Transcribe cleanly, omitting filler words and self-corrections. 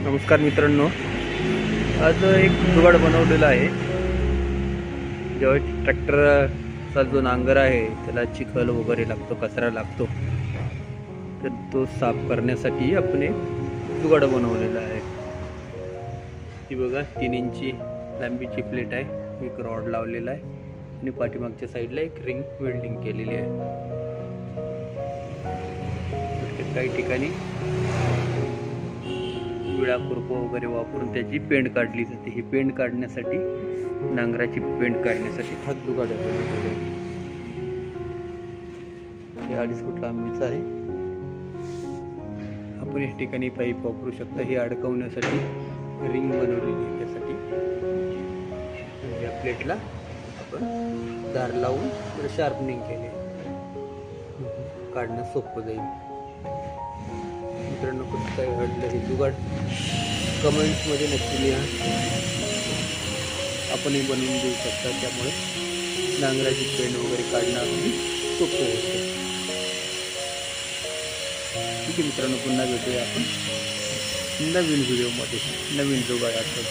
नमस्कार मित्रांनो, आज एक जुगाड बनवलेला आहे। जेव्हा ट्रॅक्टरचा जो नांगर आहे त्याला चिखल वगैरे लागतो, कचरा लागतो, तर तो साफ करण्यासाठी आपण एक जुगाड बनवलेला आहे। ती बघा 3 इंची लांबीची प्लेट आहे, एक रॉड लावलेला आहे आणि पाठीमागच्या साईडला एक रिंग वेल्डिंग केलेली आहे। काही ठिकाणी विळा खुरपं वगैरे वापरून त्याची पेंड काढली जाते। ही पेंड काढण्यासाठी, नांगराची पेंड काढण्यासाठी हा जुगाड बनवलेला आहे। हे 2.5 फूट लांबीचा आहे। आपण या ठिकाणी पाईप वापरू शकता। हे अडकवण्यासाठी रिंग बनवलेली आहे। त्यासाठी या प्लेटला आपण धार लावून शार्पनिंग केले, काढणं सोपं जाईल। मित्रांनो, कसं काय घडलं हे जुगाड कमेंट्समध्ये नक्की लिहा, आपणही बनवून देऊ शकता। त्यामुळे नांगराची पेंड वगैरे काढणं अगदी सोपं होतं। ठीक आहे मित्रांनो, पुन्हा भेटूया आपण नवीन व्हिडिओमध्ये नवीन जुगाडासह।